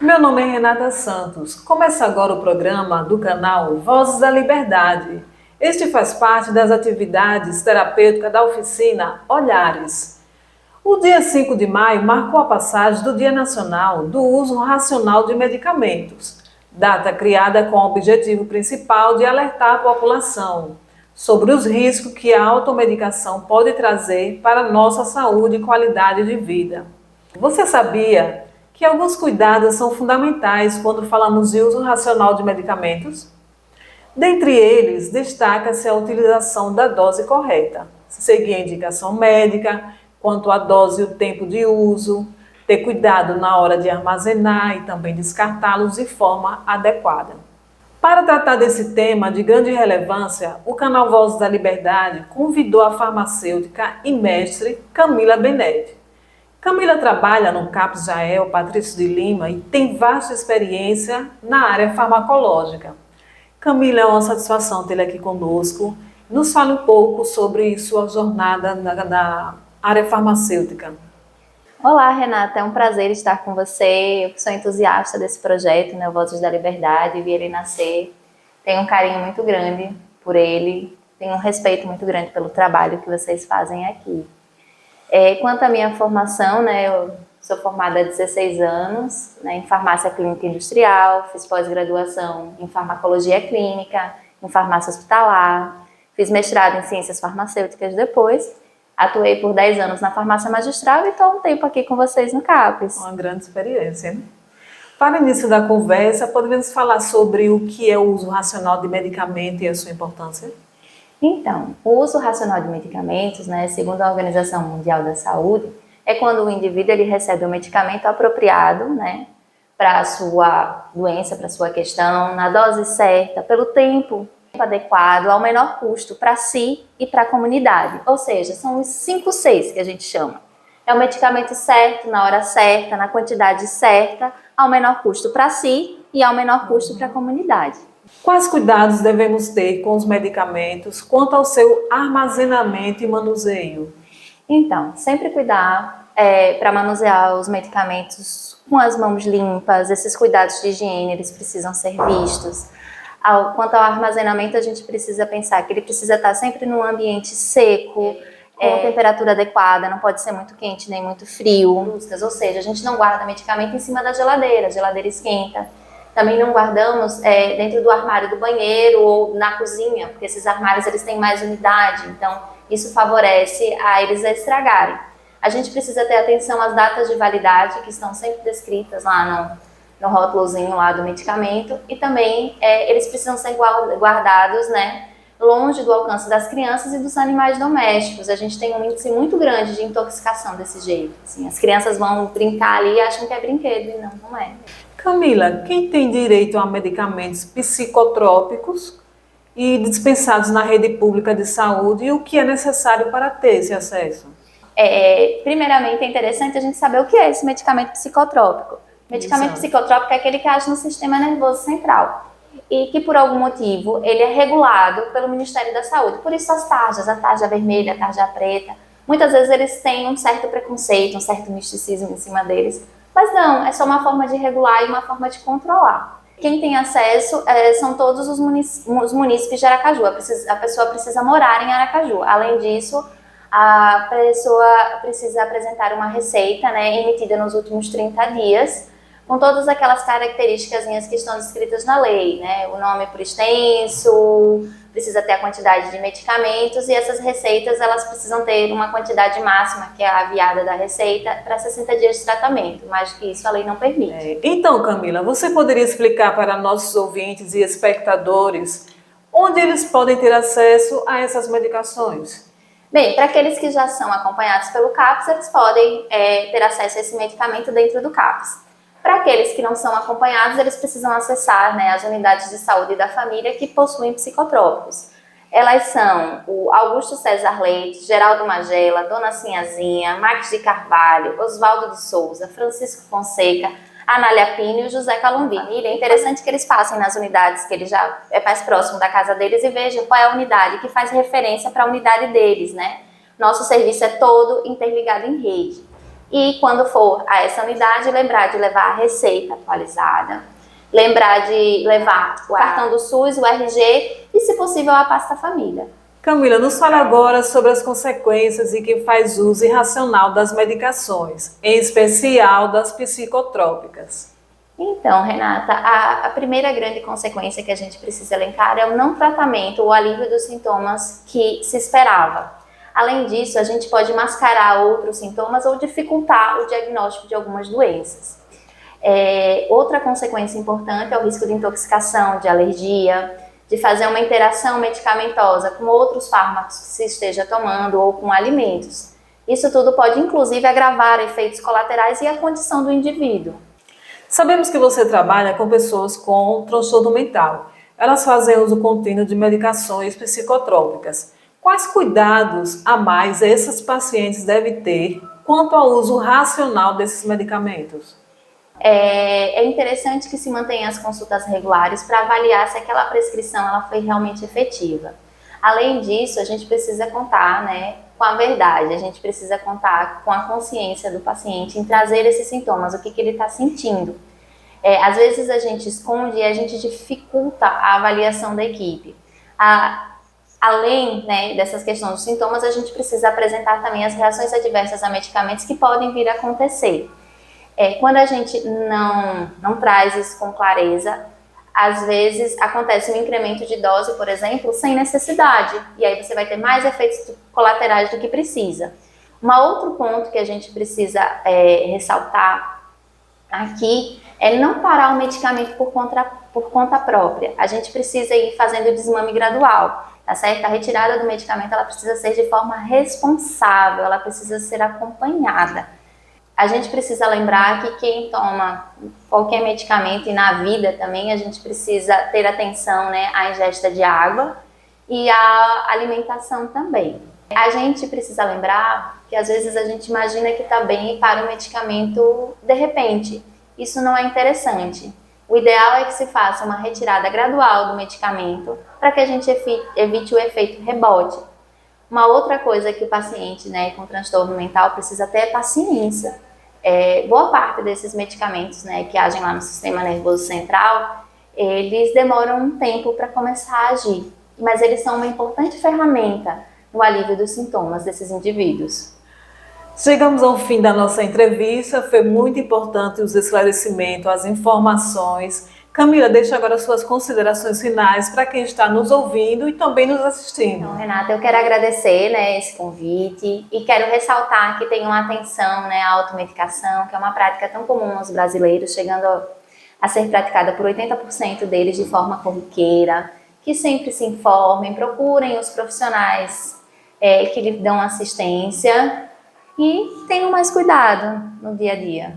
Meu nome é Renata Santos. Começa agora o programa do canal Vozes da Liberdade. Este faz parte das atividades terapêuticas da oficina Olhares. O dia 5 de maio marcou a passagem do Dia Nacional do Uso Racional de Medicamentos, data criada com o objetivo principal de alertar a população sobre os riscos que a automedicação pode trazer para a nossa saúde e qualidade de vida. Você sabia que alguns cuidados são fundamentais quando falamos de uso racional de medicamentos? Dentre eles, destaca-se a utilização da dose correta, seguir a indicação médica quanto à dose e o tempo de uso, ter cuidado na hora de armazenar e também descartá-los de forma adequada. Para tratar desse tema de grande relevância, o canal Vozes da Liberdade convidou a farmacêutica e mestre Camila Benetti. Camila trabalha no CAPS Jael Patrício de Lima e tem vasta experiência na área farmacológica. Camila, é uma satisfação tê-la aqui conosco. Nos fale um pouco sobre sua jornada na área farmacêutica. Olá, Renata, é um prazer estar com você. Eu sou entusiasta desse projeto, né, Vozes da Liberdade, vi ele nascer. Tenho um carinho muito grande por ele, tenho um respeito muito grande pelo trabalho que vocês fazem aqui. Quanto à minha formação, né, eu sou formada há 16 anos, né, em farmácia clínica industrial, fiz pós-graduação em farmacologia clínica, em farmácia hospitalar, fiz mestrado em ciências farmacêuticas depois, atuei por 10 anos na farmácia magistral e estou há um tempo aqui com vocês no CAPES. Uma grande experiência, né? Para o início da conversa, poderíamos falar sobre o que é o uso racional de medicamento e a sua importância? Então, o uso racional de medicamentos, né, segundo a Organização Mundial da Saúde, é quando o indivíduo ele recebe um medicamento apropriado, né, para a sua doença, para a sua questão, na dose certa, pelo tempo adequado, ao menor custo para si e para a comunidade. Ou seja, são os 5 Cs que a gente chama. É o medicamento certo, na hora certa, na quantidade certa, ao menor custo para si e ao menor custo para a comunidade. Quais cuidados devemos ter com os medicamentos quanto ao seu armazenamento e manuseio? Então, sempre cuidar para manusear os medicamentos com as mãos limpas, esses cuidados de higiene, eles precisam ser vistos. Quanto ao armazenamento, a gente precisa pensar que ele precisa estar sempre num ambiente seco, com temperatura adequada, não pode ser muito quente nem muito frio. Ou seja, a gente não guarda medicamento em cima da geladeira, a geladeira esquenta. Também não guardamos dentro do armário do banheiro ou na cozinha, porque esses armários eles têm mais umidade, então isso favorece a eles estragarem. A gente precisa ter atenção às datas de validade, que estão sempre descritas lá no rótulozinho lá do medicamento, e também eles precisam ser guardados, né, longe do alcance das crianças e dos animais domésticos. A gente tem um índice muito grande de intoxicação desse jeito. Assim, as crianças vão brincar ali e acham que é brinquedo, e não é. Camila, quem tem direito a medicamentos psicotrópicos e dispensados na rede pública de saúde e o que é necessário para ter esse acesso? Primeiramente, é interessante a gente saber o que é esse medicamento psicotrópico. Medicamento psicotrópico é aquele que age no sistema nervoso central e que, por algum motivo, ele é regulado pelo Ministério da Saúde. Por isso, as tarjas, a tarja vermelha, a tarja preta, muitas vezes eles têm um certo preconceito, um certo misticismo em cima deles. Mas não, é só uma forma de regular e uma forma de controlar. Quem tem acesso são todos os munícipes de Aracaju. A pessoa precisa morar em Aracaju. Além disso, a pessoa precisa apresentar uma receita, né, emitida nos últimos 30 dias, com todas aquelas características que estão descritas na lei, né? O nome por extenso, precisa ter a quantidade de medicamentos e essas receitas elas precisam ter uma quantidade máxima, que é a aviada da receita, para 60 dias de tratamento. Mais do que isso, a lei não permite. Então, Camila, você poderia explicar para nossos ouvintes e espectadores onde eles podem ter acesso a essas medicações? Bem, para aqueles que já são acompanhados pelo CAPS, eles podem ter acesso a esse medicamento dentro do CAPS. Para aqueles que não são acompanhados, eles precisam acessar, né, as unidades de saúde da família que possuem psicotrópicos. Elas são o Augusto César Leite, Geraldo Magela, Dona Sinhazinha, Marques de Carvalho, Oswaldo de Souza, Francisco Fonseca, Anália Pino e o José Calumbi. É interessante que eles passem nas unidades que ele já é mais próximo da casa deles e vejam qual é a unidade que faz referência para a unidade deles, né? Nosso serviço é todo interligado em rede. E quando for a essa unidade, lembrar de levar a receita atualizada, lembrar de levar o cartão do SUS, o RG e, se possível, a pasta família. Camila, nos fale agora sobre as consequências de quem faz uso irracional das medicações, em especial das psicotrópicas. Então, Renata, a primeira grande consequência que a gente precisa elencar é o não tratamento ou alívio dos sintomas que se esperava. Além disso, a gente pode mascarar outros sintomas ou dificultar o diagnóstico de algumas doenças. Outra consequência importante é o risco de intoxicação, de alergia, de fazer uma interação medicamentosa com outros fármacos que se esteja tomando ou com alimentos. Isso tudo pode, inclusive, agravar efeitos colaterais e a condição do indivíduo. Sabemos que você trabalha com pessoas com transtorno mental. Elas fazem uso contínuo de medicações psicotrópicas. Quais cuidados a mais esses pacientes devem ter quanto ao uso racional desses medicamentos? É interessante que se mantenha as consultas regulares para avaliar se aquela prescrição ela foi realmente efetiva. Além disso, a gente precisa contar, com a verdade, a gente precisa contar com a consciência do paciente em trazer esses sintomas, o que ele está sentindo. Às vezes a gente esconde e a gente dificulta a avaliação da equipe. Além dessas questões dos sintomas, a gente precisa apresentar também as reações adversas a medicamentos que podem vir a acontecer. Quando a gente não traz isso com clareza, às vezes acontece um incremento de dose, por exemplo, sem necessidade, e aí você vai ter mais efeitos colaterais do que precisa. Um outro ponto que a gente precisa ressaltar aqui é não parar o medicamento por conta própria. A gente precisa ir fazendo o desmame gradual, tá certo? A retirada do medicamento ela precisa ser de forma responsável, ela precisa ser acompanhada. A gente precisa lembrar que quem toma qualquer medicamento e na vida também a gente precisa ter atenção à ingesta de água e à alimentação também. A gente precisa lembrar que às vezes a gente imagina que está bem e para o medicamento de repente. Isso não é interessante. O ideal é que se faça uma retirada gradual do medicamento para que a gente evite o efeito rebote. Uma outra coisa que o paciente com transtorno mental precisa ter é paciência. Boa parte desses medicamentos que agem lá no sistema nervoso central, eles demoram um tempo para começar a agir, mas eles são uma importante ferramenta no alívio dos sintomas desses indivíduos. Chegamos ao fim da nossa entrevista, foi muito importante os esclarecimentos, as informações. Camila, deixa agora suas considerações finais para quem está nos ouvindo e também nos assistindo. Então, Renata, eu quero agradecer esse convite e quero ressaltar que tenham atenção à automedicação, que é uma prática tão comum nos brasileiros, chegando a ser praticada por 80% deles de forma corriqueira, que sempre se informem, procurem os profissionais que lhe dão assistência e tenham mais cuidado no dia a dia.